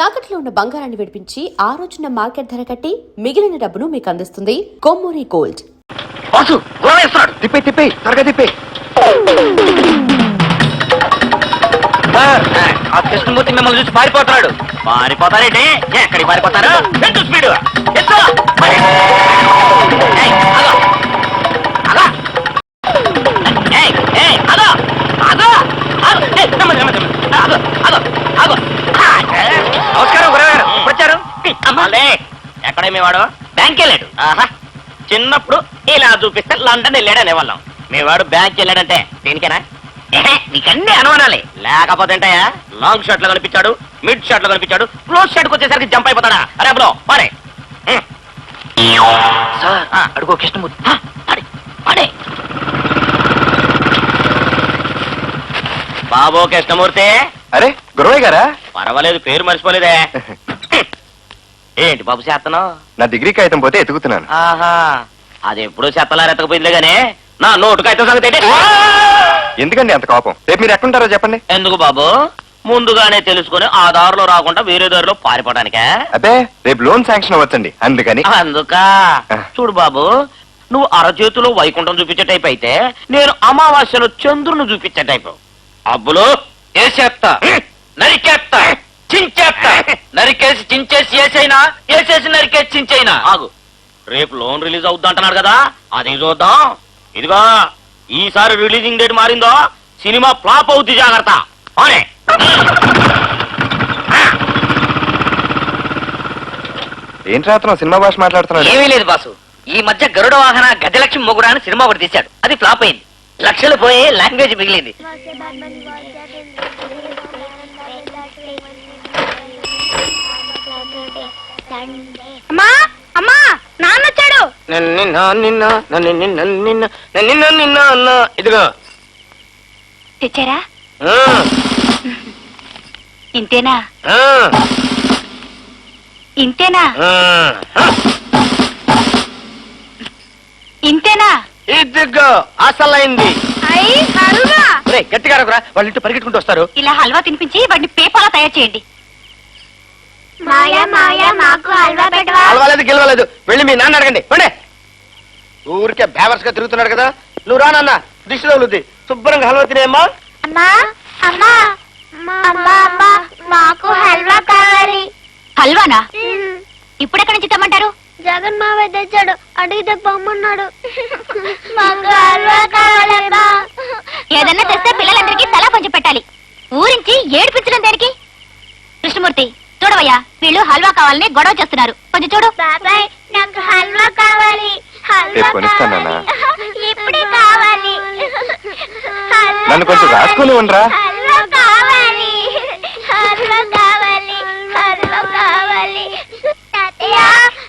తాకట్లో ఉన్న బంగారాన్ని విడిపించి ఆ రోజున మార్కెట్ ధర కట్టి మిగిలిన డబ్బును మీకు అందిస్తుంది కొమ్మూరి గోల్డ్. బాసు గోవేస్తాడు. తిప్పే త్వరగా తిప్పే. ఆ కృష్ణమూర్తి మిమ్మల్ని చూసి పారిపోతున్నాడు. పారిపోతారేంటి? ఎక్కడికి పారిపోతారు? ఎంత స్పీడ్! నమస్కారం గురగారు, వచ్చారు. ఎక్కడ మీ వాడు? బ్యాంక్ వెళ్ళాడు. చిన్నప్పుడు ఇలా చూపిస్తే లండన్ వెళ్ళాడు అనేవాళ్ళం. మీ వాడు బ్యాంక్ వెళ్ళాడంటే దేనికేనా? నీకన్నీ అనుమానాలే. లేకపోతే ఏంటయ్యా, లాంగ్ షాట్ లో కనిపించాడు, మిడ్ షాట్ లో కనిపించాడు, క్లోజ్ షాట్ కు వచ్చేసరికి జంప్ అయిపోతాడా? అరే బ్రో పాడే. అడుగు కృష్ణమూర్తి. పాడే బాబు కృష్ణమూర్తి. అరే గురవయ్య గారా? పర్వాలేదు, పేరు మర్చిపోలేదే. ఏంటి బాబు చేస్తున్నావు? నా డిగ్రీ కాగితం పోతే ఎతుకుతున్నాను. ఆహా, అది ఎప్పుడూ చెత్తలారు ఎత్తకపోయిందిలే గానీ నా నోటు కాగితం సంగతి ఏంటి? ఎందుకండి అంత కోపం? రేపు మీరు ఎట్లుంటారో చెప్పండి. ఎందుకు బాబు? ముందుగానే తెలుసుకుని ఆ దారిలో రాకుండా వేరే దారిలో పారిపోవడానికే? అబ్బే, రేపు లోన్ శాంక్షన్ అవ్వచ్చండి, అందుకని. అందుకా? చూడు బాబు, నువ్వు అరచేతిలో వైకుంఠం చూపించే టైప్ అయితే నేను అమావాస్యలో చంద్రుని చూపించే టైపు. అబ్బులు వేసేస్తా, నరికేస్తా, చించేస్తా. నరికేసి చించేసి వేసైనా, వేసేసి నరికేసి చించైనా. ఆగు, రేపు లోన్ రిలీజ్ అవుద్ది అంటున్నాడు కదా, అది చూద్దాం. ఇదిగో, ఈసారి రిలీజింగ్ డేట్ మారిందో సినిమా ఫ్లాప్ అవుద్ది, జాగ్రత్త. అవునే ఏంటి రాత్రం సినిమా భాష మాట్లాడుతున్నాడు? ఏమీ లేదు బాసు, ఈ మధ్య గరుడ వాహన గజలక్ష్మి మొగుడు అని సినిమా ఒకటి తీశాడు. అది ఫ్లాప్ అయింది, లక్షలు పోయి లాంగ్వేజ్ మిగిలింది. అమ్మా అమ్మా, నాన్న వచ్చాడు. ఇదిగో తెచ్చారా? ఇంతేనా? ఇంతేనా? ఇంతేనా? ఇదిగో అసలైంది. అయ్యి హల్వా. గట్టిగా రా, వాళ్ళ ఇంటి పరిగెట్టుకుంటూ వస్తారు. ఇలా హల్వా తినిపించి వాడిని పేపాలా తయారు చేయండి. మాయా మాయా, మాకు హల్వా పెట్టవా? హల్వాలేదు గెలవలేదు, వెళ్ళి మీ నాన్న అడగండి. ఊరికే బ్యావర్స్ గా తిరుగుతున్నాడు కదా. నువ్వు రా నాన్న, దిష్టి తగులుద్ది. శుభ్రంగా హల్వా తినేమ్మా. అమ్మా అమ్మా అమ్మా అమ్మా, మాకు హల్వా కావాలి. హల్వానా? ఇప్పుడెక్కడి నుంచి తెమ్మంటారు? జగన్ మావయ్య తెచ్చాడు, అడిగితే పొమ్మన్నాడు. మాకు హల్వా కావాలమ్మా. ఏదన్నా తెస్తే పిల్లలందరికీ తలా కొంచెం పెట్టాలి. ఊరించి ఏడిపించడం దానికి. కృష్ణమూర్తి చూడవయ్యా, వీళ్ళు హల్వా కావాలని గొడవ చేస్తున్నారు, కొంచెం చూడు. బాబాయ్, నాకు హల్వా కావాలి. ఇప్పుడే కావాలి. నన్ను కొంచెం రాసుకుని ఉండరా. హల్వా కావాలి, హల్వా కావాలి, హల్వా కావాలి. తాతయ్య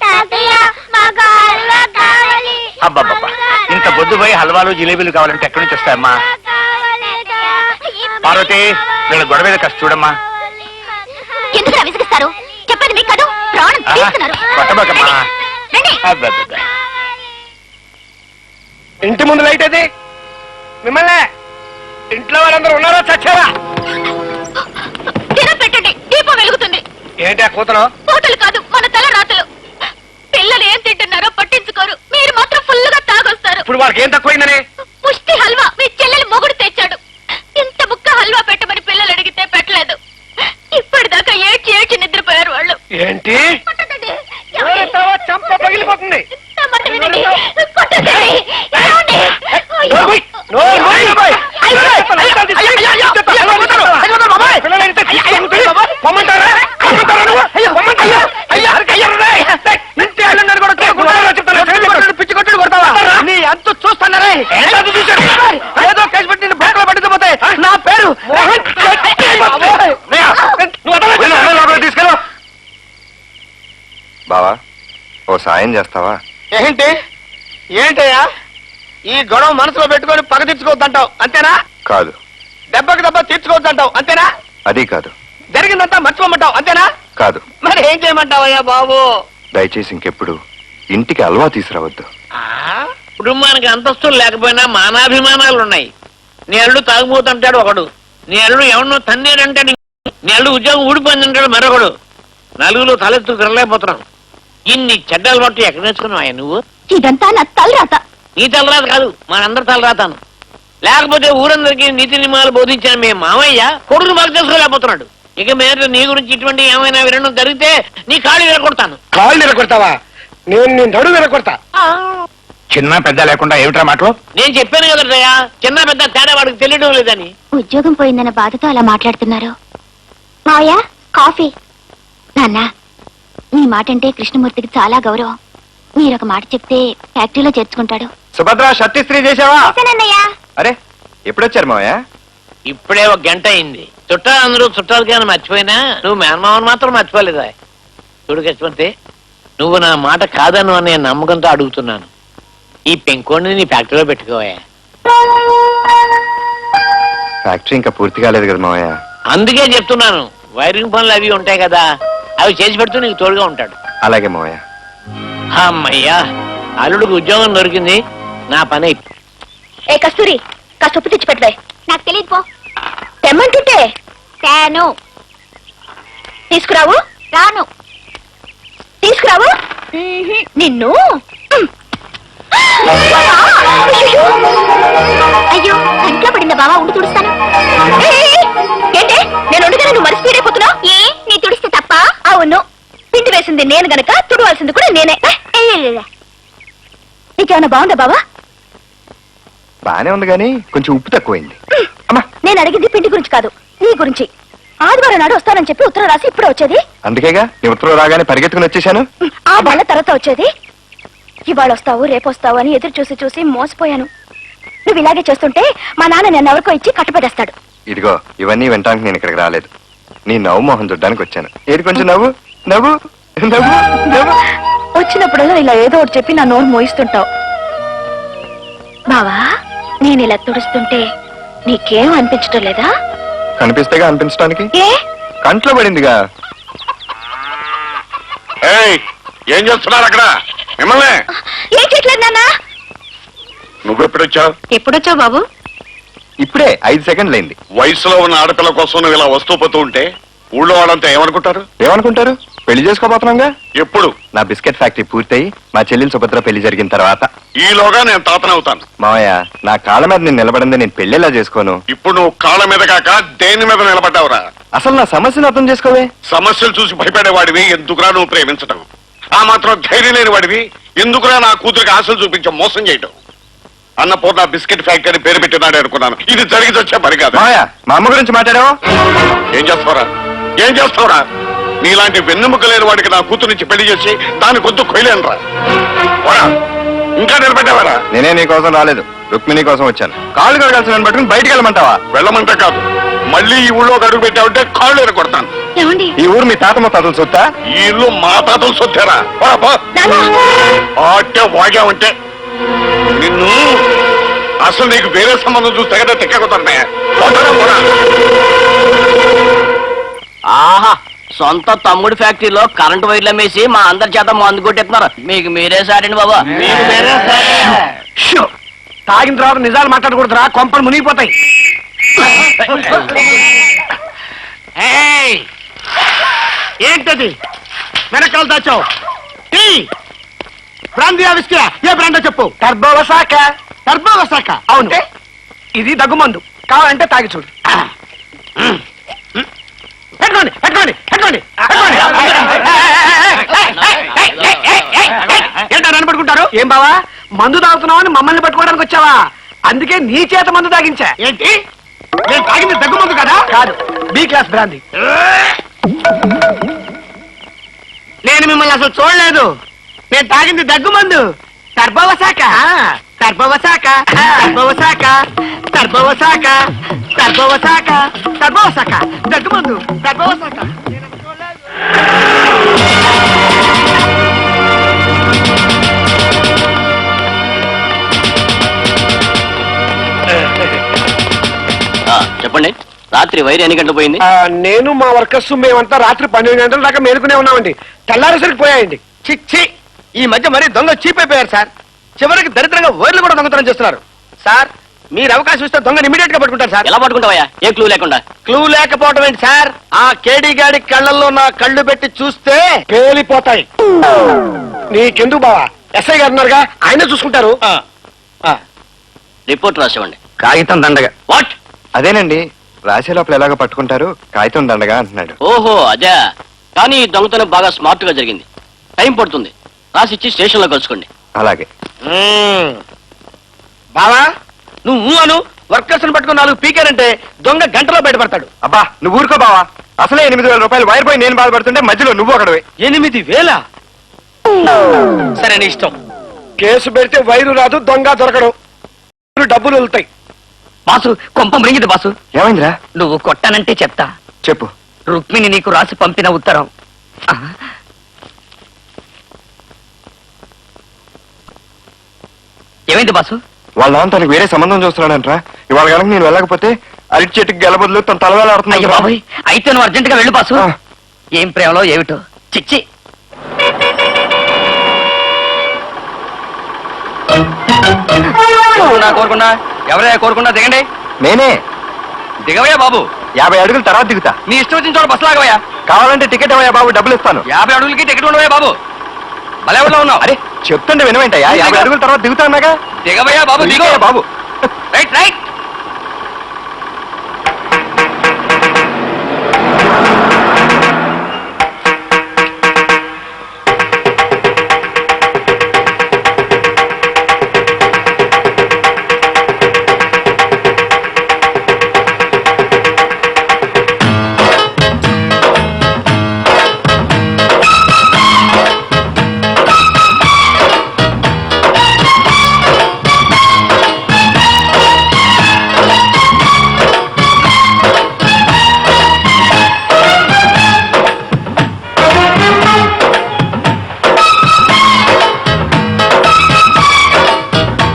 తాతయ్య, మాకు హల్వా కావాలి. అబ్బబ్బబ్బా, ఇంత బొద్దు పోయి హల్వాలు జిలేబీలు కావాలంటే ఎక్కడి నుంచి వస్తాయమ్మా? పార్వతి, వీళ్ళ గొడవ మీద కాస్త చూడమ్మా. ఎందుకు విసిగిస్తారు? చెప్పండి మీకు కదూ, ప్రాణం తీస్తున్నారు. ఇంటి ముందు లైట్ అది మిమ్మల్ని. ఇంట్లో వాళ్ళందరూ ఉన్నారా, చచ్చారా? తినం పెట్టండి, దీపం వెలుగుతుంది. ఏంటి ఆ కూతురు? కూతులు కాదు, మన తల రాతలు. పిల్లలు ఏం తింటున్నారో పట్టించుకోరు, మీరు మాత్రం ఫుల్లుగా తాగొస్తారు. ఇప్పుడు వాళ్ళకి ఏం తక్కువైందని? పుష్టి హల్వా మీ చెల్లెలు మొగుడు తెచ్చాడు. ఇంత ముక్క హల్వా పెట్టమని పిల్లలు అడిగితే పెట్టలేదు. ఇప్పటిదాకా ఏడ్చి నిద్రపోయారు వాళ్ళు. ఏంటి? చంప పగిలిపోతుంది. పిచ్చి కొట్టుడు కొడతావా? నీ అంత చూస్తున్నారే, ఏదో కేసు పెట్టి బ్యాంకులో పట్టుకుపోతే నా పేరు తీసుకెళ్ళు. బావా, ఓ సాయం చేస్తావా? ఏంటి? ఏంటయ్యా, ఈ గొడవ మనసులో పెట్టుకొని పగ తీర్చుకోవద్దంటావు అంతేనా? కాదు. దెబ్బకి దెబ్బ తీర్చుకోవద్దంటావు అంతేనా? అది కాదు. జరిగిందంతా మర్చిపోమంటావు అంతేనా? కాదు. మరి ఏం చేయమంటావయ్యా బాబు? దయచేసి ఇంకెప్పుడు ఇంటికి హల్వా తీసుకురావద్దు. కుటుంబానికి అంతస్తులు లేకపోయినా మానాభిమానాలు ఉన్నాయి. నీ అల్లుడు తాగుబోతుంటాడు ఒకడు, నీ అల్లుడు ఎవరినో తన్నేరంటే నీ అల్లుడు ఉద్యోగం ఊడిపోయిందంటాడు మరొకడు. నలుగురు తలెత్తు తిరగలేకపోతున్నాను. ఇన్ని చెడ్డ అలవాట్లు ఎక్కడ నేర్చుకున్నావా నువ్వు? ఇదంతా నా తలరాత. నీ తలరాత కాదు, మనందరి తలరాతాను. లేకపోతే ఊరందరికీ నీతి నియమాలు బోధించిన మీ మామయ్య కొడుకు మాకు తెలుసుకోలేకపోతున్నాడు. ఇక మీద నీ గురించి ఇటువంటి ఏమైనా వినడం జరిగితే నీ కాళ్ళు విరగొడతాను. కాళ్ళు నిలకొడతావా? నేను నీ నడు నిలకొడతా. చిన్న పెద్ద లేకుండా ఏమిట్రా మాటలు? నేను చెప్పాను కదయ్యా, చిన్న పెద్ద తేడా వాడికి తెలియడం లేదని. ఉద్యోగం పోయిందన్న బాధతో అలా మాట్లాడుతున్నారు. మావయ్య కాఫీ. నాన్న, మీ మాట అంటే కృష్ణమూర్తికి చాలా గౌరవం. మీరొక మాట చెప్తే ఫ్యాక్టరీలో చేర్చుకుంటాడు. సుభద్ర షర్ట్ ఇస్త్రీ చేసావా? చేశానన్నయ్య. అరే ఎప్పుడొచ్చారు మావయ్య? ఇప్పుడే 1 గంట అయింది. చుట్టాలు అందరూ చుట్టాలు కానీ మర్చిపోయినా నువ్వు మేనమావని మాత్రం మర్చిపోలేదా? చూడు కృష్ణమూర్తి, నువ్వు నా మాట కాదను అనే నమ్మకంతో అడుగుతున్నాను. ఈ పెంకోడిని నీ ఫ్యాక్టరీలో పెట్టుకోవా. ఫ్యాక్టరీ ఇంకా పూర్తి కాలేదు కదా మావయ్య. అందుకే చెప్తున్నాను, వైరింగ్ పనులు అవి ఉంటాయి కదా, అవి చేసి పెడుతూ నీకు తోడుగా ఉంటాడు. అలాగే మావయ్య. అమ్మయ్యా, అల్లుడికి ఉద్యోగం దొరికింది. నా పని ఏ కస్తూరి, కాస్త ఉప్పు తెచ్చి పెట్టవే. నాకు తెలియదు పో. తెమ్మంటుంటే తేను. తీసుకురావు? రాను. తీసుకురావు? నిన్ను. అయ్యో, కంట్లో పడిందా బావా? ఉండి తుడుస్తాను. ఏంటే నేను ఉండగా నువ్వు మరి స్పీడ్ అయిపోతున్నావు? ఏ నీ తుడిస్తే తప్ప? అవును, పిండి వేసింది నేను గనక తుడవాల్సింది కూడా నేనే. నీకేమన్నా బాగుందా బావా? బానే ఉంది కానీ కొంచెం ఉప్పు తక్కువైంది. అమ్మా, నేను అడిగింది పిండి గురించి కాదు, నీ గురించి. ఆదివారం నాడు వస్తానని చెప్పి ఉత్తరం రాసి ఇప్పుడే వచ్చేది. అందుకేగా నీ ఉత్తరం రాగానే పరిగెత్తుకుని వచ్చేసాను. ఆ నెల తర్వాత వచ్చేది. ఇవాళ వస్తావు రేపు వస్తావు అని ఎదురు చూసి చూసి మోసపోయాను. నువ్వు ఇలాగే చేస్తుంటే మా నాన్న నన్ను ఎవరికో ఇచ్చి కట్టబెడేస్తాడు. ఇదిగో ఇవన్నీ వినటానికి నేను ఇక్కడికి రాలేదు. నీ నవ్వు మొహం చూడ్డానికి వచ్చాను. ఏది కొంచెం నవ్వు నవ్వు నవ్వు నవ్వు. వచ్చినప్పుడల్లా ఇలా ఏదో ఒకటి చెప్పి నా నోరు మోయిస్తుంటావు. బావా, నేను ఇలా తుడుస్తుంటే నీకేం అనిపించటం లేదా? కనిపిస్తేగా అనిపించడానికి. ఏ కంట్లో పడిందిగా. ఏం చేస్తున్నారు అక్కడ? మిమ్మల్ని. ఏం చేయట్లేదు నాన్న. నువ్వెప్పుడొచ్చావు? ఎప్పుడొచ్చావు బాబు? ఇప్పుడే 5 సెకండ్లు అయింది. వయసులో ఉన్న ఆడపిల్ల కోసం నువ్వు ఇలా వస్తూ పోతూ ఉంటే ఊళ్ళో వాళ్ళంతా ఏమనుకుంటారు? ఏమనుకుంటారు? పెళ్లి చేసుకోబోతున్నాగా. ఎప్పుడు? నా బిస్కెట్ ఫ్యాక్టరీ పూర్తయి మా చెల్లెలు సుభద్ర పెళ్లి జరిగిన తర్వాత. ఈలోగా నేను తాతనవుతాను. మావయ్య, నా కాళ్ళ మీద నేను నిలబడింది నేను పెళ్లిలా చేసుకోను. ఇప్పుడు నువ్వు కాళ్ళ మీద కాక దేని మీద నిలబడ్డావురా? అసలు నా సమస్యను అర్థం చేసుకోవే. సమస్యలు చూసి భయపడేవాడివి ఎందుకురా నువ్వు ప్రేమించటం? ఆ మాత్రం ధైర్యం లేని వాడివి ఎందుకురా నా కూతురికి ఆశలు చూపించి మోసం చేయటం? అన్నపూర్ణ బిస్కెట్ ఫ్యాక్టరీ పేరు పెట్టినాడే అనుకున్నాను. ఇది జరిగి వచ్చే పని కాదు. మావయ్య, మా అమ్మ గురించి మాట్లాడావా? ఏం చేస్తావురా? ఏం చేస్తావురా? నీలాంటి వెన్నెముక లేని వాడికి నా కూతురు నుంచి పెళ్లి చేసి దాని గొంతు కొయ్యలేనురా. ఇంకా నిలబడ్డావారా? నేనే నీ కోసం రాలేదు, రుక్మిణి కోసం వచ్చాను. కాళ్ళు కడగాల్సిన నన్ను పట్టుకుని బయటికి వెళ్ళమంటావా? వెళ్ళమంటే కాదు, మళ్ళీ ఈ ఊళ్ళో అడుగు పెట్టావుంటే కాళ్ళు ఎరగొడతాను. ఏమండి? ఈ ఊరు మీ తాత ముత్తాతల సొత్తా? ఈ ఇల్లు మా తాతలు సొత్తారా? అట్టే వాగావంటే నిన్ను అసలు నీకు వేరే సంబంధం చూస్తే కదా తెక్కకుతారనే. ఆహా, సొంత తమ్ముడి ఫ్యాక్టరీలో కరెంటు వైర్లు అమ్మేసి మా అందరి చేత మందు కొట్టేస్తున్నారు. మీకు మీరే సారండి బాబా. తాగిన తర్వాత నిజాలు మాట్లాడకూడదురా, కొంపలు మునిగిపోతాయి. ఏంటది వెనకాల దాచావు? బ్రాందీ ఆవిస్కి ఏ బ్రాండో చెప్పు. టర్బోవసాక. టర్బోవసాక? అవును. ఇది దగ్గుమందు, కావాలంటే తాగి చూడు. పెట్టుకోండి పెట్టుకోండి పెట్టుకోండి ఏంటో నన్ను పట్టుకుంటారు? ఏం బావా, మందు తాగుతున్నావు అని మమ్మల్ని పట్టుకోవడానికి వచ్చావా? అందుకే నీ చేత మందు తాగించా. ఏంటి? నేను తాగింది దగ్గు మందు కదా? కాదు, బి క్లాస్ బ్రాందీ. నేను మిమ్మల్ని అసలు చూడలేదు. నేను తాగింది దగ్గు మందు. టర్బోవసాక. టర్బోవసాక. టర్బోవసాక. టర్బోవసాక. టర్బోవసాక. టర్బోవసాక. దగ్గు మందు. టర్బోవసాక. చెప్పండి, రాత్రి వైర్ ఎన్ని గంటలు పోయింది? నేను మా వర్కర్స్ మేమంతా రాత్రి 12 గంటల దాకా మేలుకునే ఉన్నామండి. తెల్లారేసరికి పోయాయండి. చిచ్చి, ఈ మధ్య మరీ దొంగ చీప్ అయిపోయారు సార్. చివరికి దరిద్రంగా వైర్లు కూడా దొంగతనం చేస్తున్నారు. సార్, మీరు అవకాశం ఇస్తే దొంగని ఇమీడియట్ గా పట్టుకుంటారు సార్. ఎలా పట్టుకుంటావయ్యా ఏ క్లూ లేకుండా? క్లూ లేకపోవడం ఏంటి సార్? ఆ కేడి గాడి కళ్ళల్లో నా కళ్ళు పెట్టి చూస్తే పేలిపోతాయి. నీకెందుకు బావా, ఎస్ఐ గారు ఉన్నారుగా, ఆయన చూసుకుంటారు. రిపోర్ట్ రాసివ్వండి. కాగితం దండగా. వాట్? అదేనండి, రాసే లోపల ఎలాగో పట్టుకుంటారు, కాగితం దండగా అంటున్నాడు. ఓహో అదే. కానీ ఈ దొంగతనం బాగా స్మార్ట్ గా జరిగింది. టైం పడుతుంది. రాసిచ్చి స్టేషన్ లో కలుసుకోండి. అలాగే. బావా నువ్వు అను, వర్కర్స్ పట్టుకుని 4 పీకారంటే దొంగ గంటలో బయటపడతాడు. అబ్బా నువ్వు ఊరుకో బావా, అసలే 8,000 రూపాయలు వైర్ పోయి నేను బాధపడుతుంటే మధ్యలో నువ్వు ఒకడవే. 8,000? సరే నీ ఇష్టం. కేసు పెడితే వైరు రాదు, దొంగ దొరకడు, డబ్బులు వెళ్తాయి. బాసు కొంప మృంగిది బాసు. ఏమైందిరా? నువ్వు కొట్టానంటే చెప్తా. చెప్పు. రుక్మిణి నీకు రాసి పంపిన ఉత్తరం. ఏమైంది బాసు? వాళ్ళ నాన్న తనకు వేరే సంబంధం చూస్తున్నాడంట్రా. ఇవాళ కనుక నేను వెళ్ళకపోతే అరటి చెట్టుకి గెలబదులు తన అయ్య తలవేలాడుతున్నాయి. బాబాయ్, అయితే నువ్వు అర్జెంట్ గా వెళ్ళు బాసు. ఆ. ఏం ప్రేమలో ఏమిటో చిచ్చి. కోరుకున్నా ఎవరైనా కోరుకున్నా దిగండి. నేనే దిగవయ్యా బాబు. 50 అడుగుల తర్వాత దిగుతా. నీ ఇష్టం వచ్చిన చోట బస్సు లాగవయ్యా. కావాలంటే టికెట్ అవ్వయా బాబు, డబ్బులు ఇస్తాను. 50 అడుగులకి టికెట్ ఉండవయ్యా బాబు. భలే ఊళ్ళో ఉన్నావు. అరే చెప్తుంటే వినవేంటయ్యా, 50 అడుగుల తర్వాత దిగుతా అన్నాగా. దిగవయ్యా బాబు. దిగో దిగయ్యా బాబు. Right right.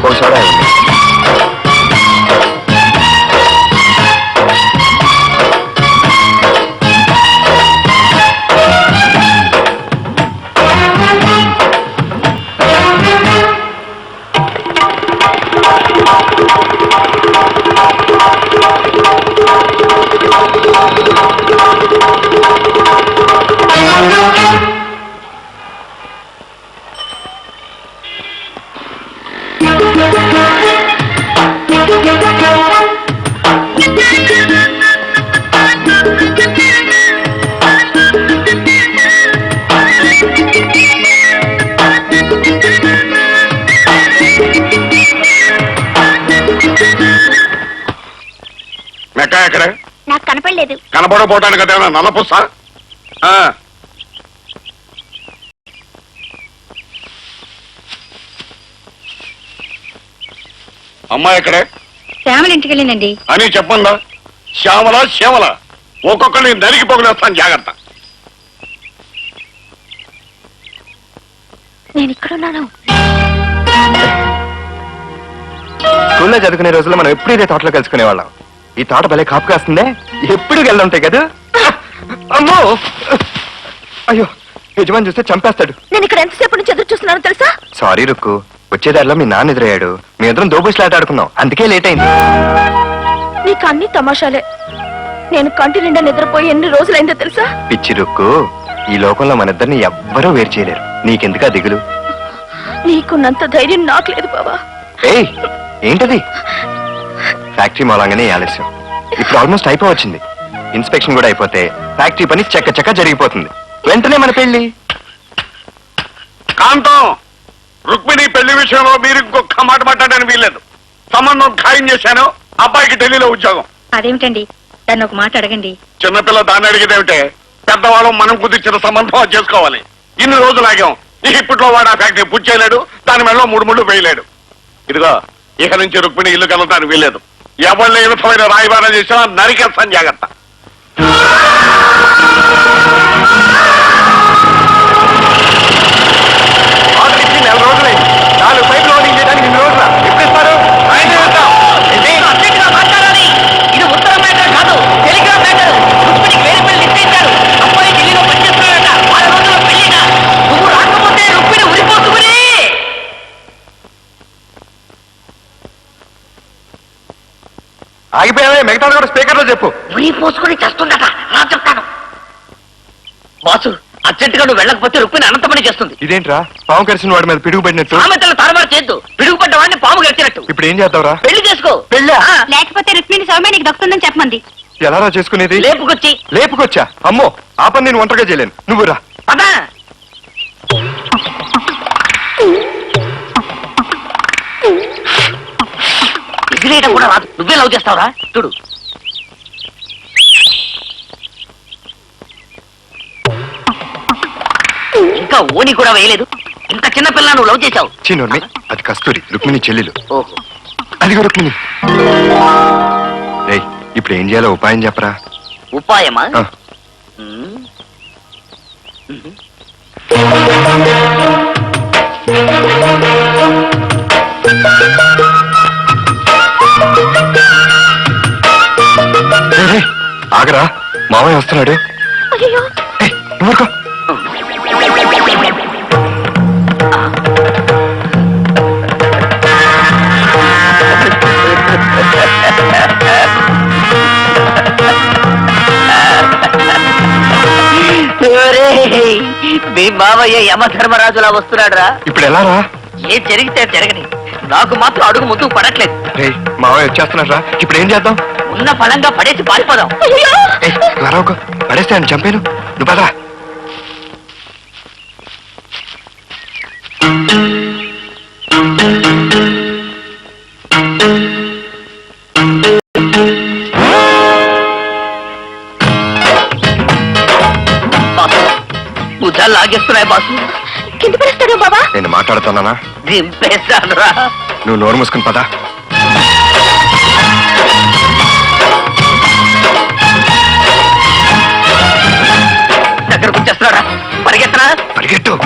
ఓ సోడా ఇవ్వండి. మెక్క ఎక్కడ? నాకు కనపడలేదు. కనపడపోవటానికి కదా నల్లపుస్తా. అమ్మాయి ఎక్కడే శ్యామల ఇంటికి వెళ్ళిందండి. అని చెప్పండా? శ్యామల శ్యామల ఒక్కొక్కరిని నరికి పొగలేస్తాను, జాగ్రత్త. నేను ఇక్కడున్నాను. స్కూల్లో చదువుకునే రోజుల్లో మనం ఎప్పుడు ఇదే తోటలో కలుసుకునేవాళ్ళం. ఈ తోట భలే కాపు కాస్తుందే, ఎప్పుడు వెళ్ళుంటాయి కదా. అమ్మో అయ్యో, యజమాని చూస్తే చంపేస్తాడు. నేను ఇక్కడ ఎంతసేపు నుంచి ఎదురు చూస్తున్నాను తెలుసా? సారీ రుక్కు, వచ్చేదారిలో మీ నాన్న ఎదురయ్యాడు. మీ ఇద్దరం దోబుస్లాట ఆడుకున్నాం, అందుకే లేట్ అయింది. నీకు అన్ని తమాషాలే. నేను కంటి నిండా నిద్రపోయి ఎన్ని రోజులైందో తెలుసా? పిచ్చి రుక్కు, ఈ లోకంలో మన ఇద్దరిని ఎవ్వరూ వేరు చేయలేరు. నీకెందుకా దిగులు? నీకున్నంత ధైర్యం నాకు లేదు బాబా. ఏయ్ ఏంటది? ఫ్యాక్టరీ మూలంగానే ఈ ఆలస్యం. ఇప్పుడు ఆల్మోస్ట్ అయిపోవచ్చింది. ఇన్స్పెక్షన్ కూడా అయిపోతే ఫ్యాక్టరీ పని చక్క జరిగిపోతుంది. వెంటనే మన పెళ్లి. కాంతం, రుక్మిణి పెళ్లి విషయంలో మీరు ఇంకొక మాట మాట్లాడడానికి వీల్లేదు. సంబంధం ఖాయం చేశాను, అబ్బాయికి ఢిల్లీలో ఉద్యోగం. అదేమిటండి, దాన్ని ఒక మాట అడగండి. చిన్నపిల్ల దాన్ని అడిగేదేమిటే? పెద్దవాళ్ళం మనం కుదిర్చిన సంబంధం అది చేసుకోవాలి. ఇన్ని రోజులు ఆగాం. ఇప్పట్లో వాడు ఆ ఫ్యాక్టరీ పూర్తి చేయలేడు, దాని మెడలో 3 ముళ్ళు వేయలేడు. ఇదిగో ఇక నుంచి రుక్మిణి ఇల్లు కలవటానికి వీల్లేదు. ఎవరిని ఏ విధమైన రాయబారం చేసినా నరికేస్తాను, జాగ్రత్త. ఆర్డర్ ఇచ్చి 4 రోజులైంది. 4 పైపులు ఓడింగ్ చేయడానికి 2 రోజుల ఎప్పుడు ఇస్తారు? ఇది ఉత్తరం మ్యాటర్ కాదు, టెలిగ్రామ్ మ్యాటర్. రుక్మిణికి వేరే పెళ్లి నిశ్చయించారు. అబ్బాయి ఢిల్లీలో పనిచేస్తున్నాడట. 6 రోజుల్లో పెళ్లిట. నువ్వు రాకపోతే రుక్మిణి ఉరిపోతుంది. చెప్పు. ఉరి పోసుకొని చేస్తుందట రా చెప్తాను. బాసు అర్జెంటుగా నువ్వు వెళ్ళకపోతే రుక్మిణి అనంతమని చేస్తుంది. ఇదేంట్రా పాము కరిసిన వాడి మీద పిడుగుపడినట్టు? సామెతలు తారుమారు చేయొద్దు. పిడుగుపడ్డ వాడిని పాము గడిచినట్టు. ఇప్పుడు ఏం చేద్దావురా? పెళ్లి చేసుకో. పెళ్ళా? లేకపోతే రుక్మిణి సౌమ్య నీకు దక్కుతుందని చెప్పమంది. ఎలారా చేసుకునేది? లేపుకొచ్చి లేపుకొచ్చా? అమ్మో ఆ పని నేను ఒంటరిగా చేయలేను, నువ్వు రా. పదా ఎగిరేయడం కూడా రాదు. నువ్వే లవ్ చేస్తావురా చూడు. ఇంకా ఓని కూడా వేయలేదు. ఇంత చిన్న పిల్ల నువ్వు లవ్ చేశావు. చిన్నోర్మి, అది కస్తూరి, రుక్మిణి చెల్లెలు. ఓహో అదిగో రుక్మిణి. రేయ్, ఇప్పుడు ఏం చేయాలో ఉపాయం చెప్పరా. ఉపాయమా? ఆ, ఉమ్. రేయ్, రేయ్, ఆగరా, మామయ్య వస్తున్నాడు. ఏయ్, నువ్వు ఊరుకో. ఒరేయ్, మీ మావయ్య యమధర్మరాజులా వస్తున్నాడు రా. ఇప్పుడు ఎలా రా? ఏం జరిగితే జరగని, నాకు మాత్రం అడుగు ముందుకు పడట్లేదు. రేయ్, మామయ్య వచ్చేస్తున్నాడు రా. ఇప్పుడు ఏం చేద్దాం? ఉన్న ఫలంగా పడేసి పారిపోదాం. ఏయ్, మరొక పడేస్తే ఆయన చంపాను. నువ్వు పదా. బాసు భుజాలు లాగేస్తున్నాయి బాసు. కింద పడేస్తాడు బాబా. నేను మాట్లాడుతున్నానా? దింపేస్తాను రా. నువ్వు నోరు మూసుకుని పదా. దగ్గరకు వచ్చేస్తున్నాడా? పరిగెత్తనా? పరిగెట్టు.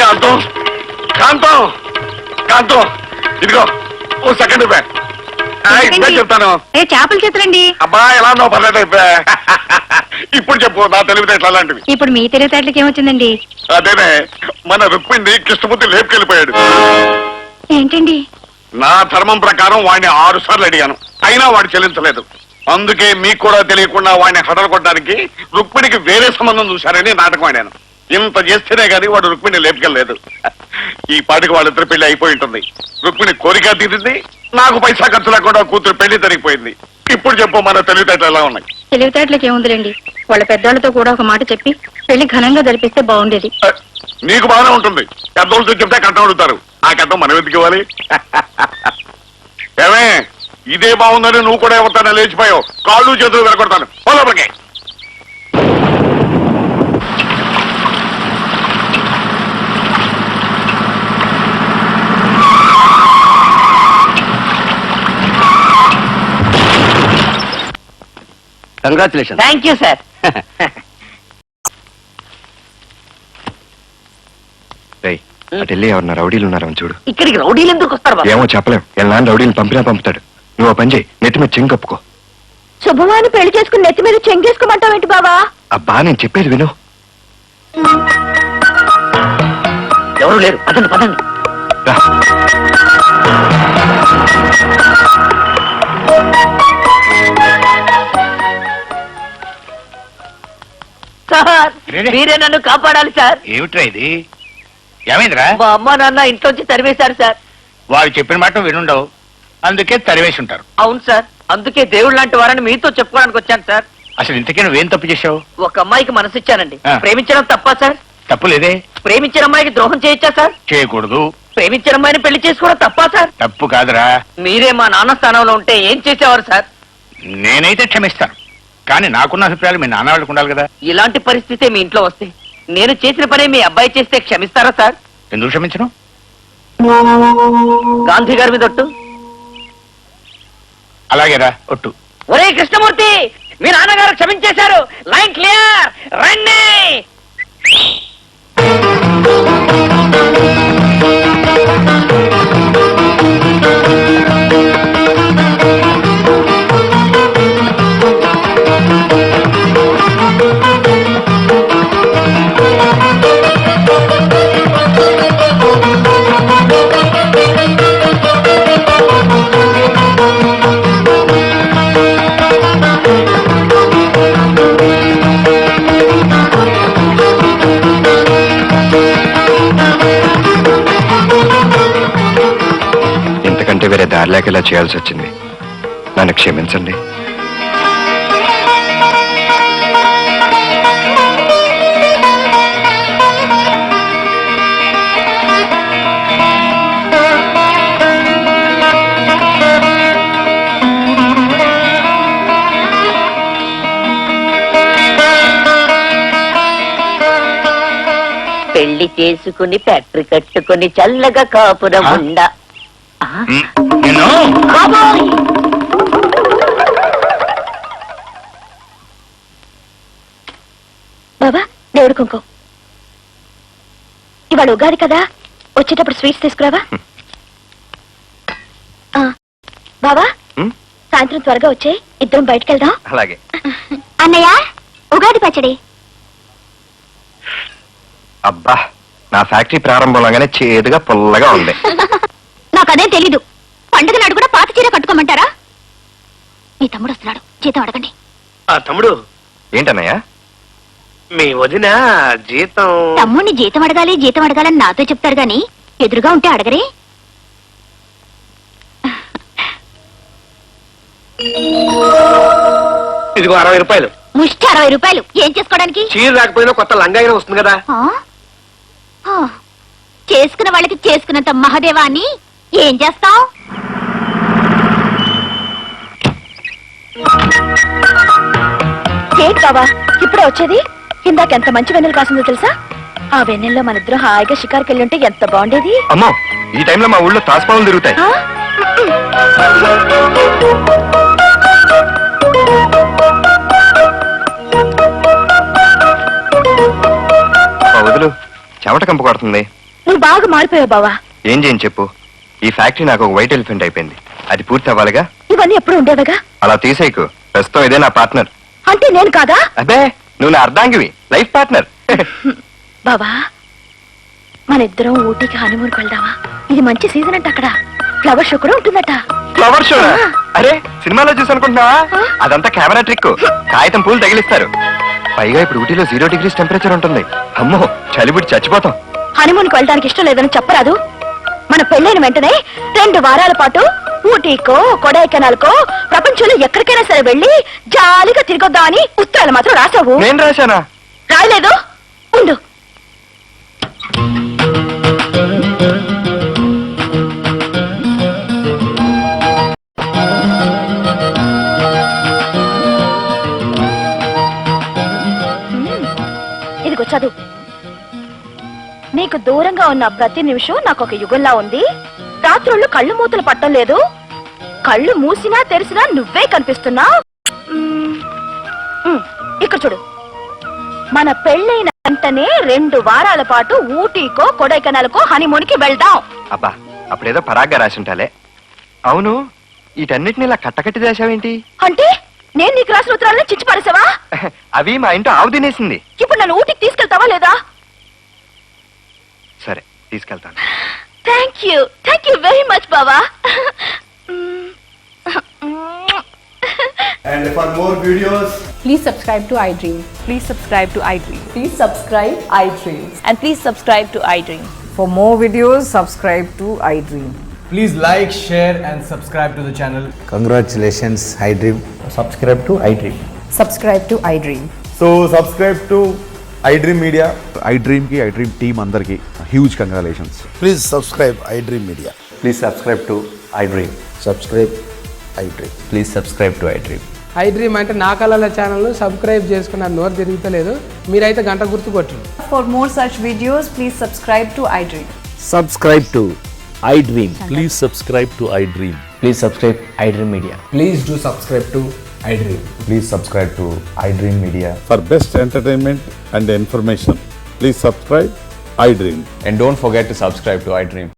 కాంతం, కాంతం, కాంతం, ఇదిగో ఓ సెకండ్ ఇవ్వే. ఇప్పుడే చెప్తాను. చేపల చేతులండి. అబ్బా ఎలా ఉన్నావు? పర్లేదు అయిపోయా. ఇప్పుడు చెప్పు, నా తెలివితేటలు అలాంటివి. ఇప్పుడు మీ తెలివితేటలకి ఏమొచ్చిందండి? అదేనే, మన రుక్మిణి కృష్ణమూర్తి లేపుకెళ్ళిపోయాడు. ఏంటండి? నా ధర్మం ప్రకారం వాడిని 6 సార్లు అడిగాను, అయినా వాడు చెల్లించలేదు. అందుకే మీకు కూడా తెలియకుండా వాడిని హడలు కొట్టడానికి రుక్మిణికి వేరే సంబంధం చూశారని నాటకం ఆడాను. ఇంత చేస్తేనే గానీ వాడు రుక్మిణి లేపుకెళ్ళలేదు. ఈ పాటికి వాళ్ళిద్దరు పెళ్లి అయిపోయి ఉంటుంది. రుక్మిణి కోరిక తీరింది, నాకు పైసా ఖర్చు లేకుండా కూతురు పెళ్లి జరిగిపోయింది. ఇప్పుడు చెప్పు, మన తెలివితేటలు ఎలా ఉన్నాయి? తెలివితేటలకి ఏముందిలేండి, వాళ్ళ పెద్దవాళ్ళతో కూడా ఒక మాట చెప్పి పెళ్లి ఘనంగా జరిపిస్తే బాగుండేది. నీకు బాగానే ఉంటుంది. పెద్దోళ్ళతో చెప్తే కట్నం అడుగుతారు. ఆ కట్నం మనం ఎందుకు ఇవ్వాలి? ఏమే, ఇదే బాగుందని నువ్వు కూడా ఎవరితోనే లేచిపోయావు. కాళ్ళు చేతులు వెరగొడతాను. లోపలికి. కంగ్రాచులేషన్. Thank you sir. రేయ్, అటు వెళ్ళి ఎవరన్నా రౌడీలు ఉన్నారని చూడు. ఇక్కడికి రౌడీలు ఎందుకు వస్తారు బాబు? ఏమో చెప్పలేం. నాన్న రౌడీలు పంపినా పంపుతాడు. నువ్వు ఆ పని చేయి, నెత్తి మీద చెంగు కప్పుకో. శుభమాని పెళ్లి చేసుకుని నెత్తి మీద చెంగేసుకోమంటావేంటి బావా? అబ్బా, నేను చెప్పేది విను. ఎవరు లేరు, పదండి పదండి. రా. సార్ మీరే నన్ను కాపాడాలి సార్. ఏమిట్రా ఇది? ఏమైందిరా? మా అమ్మ నాన్న ఇంట్లోంచి తరివేశారు సార్. వారు చెప్పిన మాట వినుండవు, అందుకే తరివేసి ఉంటారు. అవును సార్, అందుకే దేవుడు లాంటి వారని మీతో చెప్పుకోవడానికి వచ్చాను సార్. అసలు ఇంతకీ నువ్వేం తప్పు చేశావు? ఒక అమ్మాయికి మనసిచ్చానండి. ఆ. ప్రేమించడం తప్పా సార్? తప్పులేదే. ప్రేమించిన అమ్మాయికి ద్రోహం చేయొచ్చా సార్? చేయకూడదు. ప్రేమించిన అమ్మాయిని పెళ్లి చేసుకోవడం తప్పా సార్? తప్పు కాదురా. మీరే మా నాన్న స్థానంలో ఉంటే ఏం చేసేవారు సార్? నేనైతే క్షమిస్తాను, కానీ నాకున్న అభిప్రాయాలు మీ నాన్న వాళ్ళకు ఉండాలి కదా. ఇలాంటి పరిస్థితి మీ ఇంట్లో వస్తే నేను చేసిన పని మీ అబ్బాయి చేస్తే క్షమిస్తారా సార్? ఎందుకు క్షమించను? గాంధీ గారి మీద ఒట్టు. అలాగేరా ఒట్టు. ఒరే కృష్ణమూర్తి, మీ నాన్నగారు క్షమించేశారు. లైన్ క్లియర్, రండి. ఇంతకంటే వేరే దారి లేక ఇలా చేయాల్సి వచ్చింది. నన్ను క్షమించండి. పెళ్లి చేసుకుని ఫ్యాక్టరీ కట్టుకుని చల్లగా కాపురం ఉండ. నేను బాబోయ్! బాబా, దేవుడు కుంకో. ఇవాళ ఉగాది కదా, వచ్చేటప్పుడు స్వీట్స్ తీసుకురావా? బాబా, ఉమ్, సాయంత్రం త్వరగా వచ్చే, ఇద్దరం బయటకు వెళ్దాం. అలాగే. అన్నయ్య, ఉగాది పచ్చడి. అబ్బా, నా ఫ్యాక్టరీ ప్రారంభంలోగానే చేదుగా పుల్లగా ఉంది. నాకదేం తెలీదు. పండుగ నాడు కూడా పాత చీర కట్టుకోమంటారా? మీ తమ్ముడు వస్తున్నాడు, జీతం అడగండి. తమ్ముడు, ఏంటన్నయ్య? మీ వదిన జీతం. తమ్ముడిని జీతం అడగాలని నాతో చెప్తారు గాని ఎదురుగా ఉంటే అడగరే. ఇదిగో 60 రూపాయలు. ముష్టి 60 రూపాయలు ఏం చేసుకోవడానికి? చీర రాకపోయినా కొత్త లంగాయినా వస్తుంది కదా. ఆ? ఆ, చేసుకున్న వాళ్ళకి చేసుకున్నంత మహాదేవా అని ఏం చేస్తాం? ఏంటి బాబా ఇప్పుడే వచ్చేది? ఇందాక ఎంత మంచి వెన్నెలు కాసిందో తెలుసా? ఆ వెన్నెల్లో మన ఇద్దరు హాయిగా షికార్కి వెళ్ళుంటే ఎంత బాగుండేది. అమ్మో, ఈ టైంలో మా ఊళ్ళో తాస్పాలు తిరుగుతాయి. ఆ? మా వదులు చెమట కంపు కొడుతుంది. నువ్వు బాగా మారిపోయావు బావా. ఏం చేయని చెప్పు. ఈ ఫ్యాక్టరీ నాకు ఒక వైట్ ఎలిఫెంట్ అయిపోయింది. అది పూర్తి అవ్వాలిగా. ఇవన్నీ ఎప్పుడు ఉండేవగా? అలా తీసేయకు. ప్రస్తుతం ఇదే నా పార్ట్నర్. అంటే నేను కాదా? అదే, నువ్వు నా అర్ధాంగివి, లైఫ్ పార్ట్నర్. బావా, మన ఇద్దరం ఊటీకి హనీమూన్కి వెళ్దామా? ఇది మంచి సీజన్ అంట. అక్కడ ఫ్లవర్ షో కూడా ఉంటుందట. Flower show? అరే, సినిమాలో చూసి అనుకుంటున్నావా? అదంతా కెమెరా ట్రిక్. కాగితం పూలు తగిలిస్తారు. పైగా ఇప్పుడు ఊటీలో 0 degrees టెంపరేచర్ ఉంటుంది. అమ్మో, చలిబుడి చచ్చిపోతాం. హనీమూన్కి వెళ్ళడానికి ఇష్టం లేదని చెప్పరాదు. మన పెళ్ళైన వెంటనే 2 వారాల పాటు ఊటీకో కొడైకెనాల్కో ప్రపంచంలో ఎక్కడికైనా సరే వెళ్ళి జాలీగా తిరిగొద్దామని ఉత్తరాలు మాత్రం రాసావు. నేను రాశానా? రాయలేదు. ఉండు. ఇదిగో చదువు. నీకు దూరంగా ఉన్న ప్రతి నిమిషం నాకు ఒక యుగంలా ఉంది. రాత్రుళ్ళు కళ్ళు మూతలు పట్టం లేదు. కళ్ళు మూసినా తెరిసినా నువ్వే కనిపిస్తున్నావు. ఇక్కడ చూడు. మన పెళ్ళైన వెంటనే 2 వారాల పాటు ఊటీకో కొడైకెనాల్కో హనీమూన్కి వెళ్దాం. అబ్బా, అప్పుడేదో పరాగ్గా రాసుంటాలే. అవును, వీటన్నిటిని ఇలా కట్టకట్టి రాశావేంటి? అంటే నేను నీకు రాసిన ఉత్తరాలను చిచ్చి పడేసావా? అవి మా ఇంట్లో ఆవు తినేసింది. ఇప్పుడు నన్ను ఊటీకి తీసుకెళ్తావా లేదా? సరే, తీసుకెళ్తాను. థ్యాంక్ యూ వెరీ మచ్ బావా. And for more videos, Please subscribe to iDream. Please subscribe to iDream. Please subscribe iDream. And please subscribe to iDream. For more videos, subscribe to iDream. please like, share and subscribe to the channel. Congratulations, iDream. Subscribe to iDream. Subscribe to iDream. So subscribe to iDream Media. iDream ki iDream team andarki huge congratulations. Please subscribe iDream media. Please subscribe to iDream. Subscribe iDream. Please subscribe to iDream. I dream అంటే నా కళల ఛానల్ను subscribe చేసుకున్న నోరు తిరుగుతలేదు. మీరైతే గంట గుర్తు కొట్టు. For more such videos, please subscribe to iDream. Subscribe to I dream. Please subscribe to I dream. Please subscribe I dream media. Please do subscribe to iDream. Please subscribe to iDream Media. For best entertainment and information, please subscribe iDream. And don't forget to subscribe to iDream.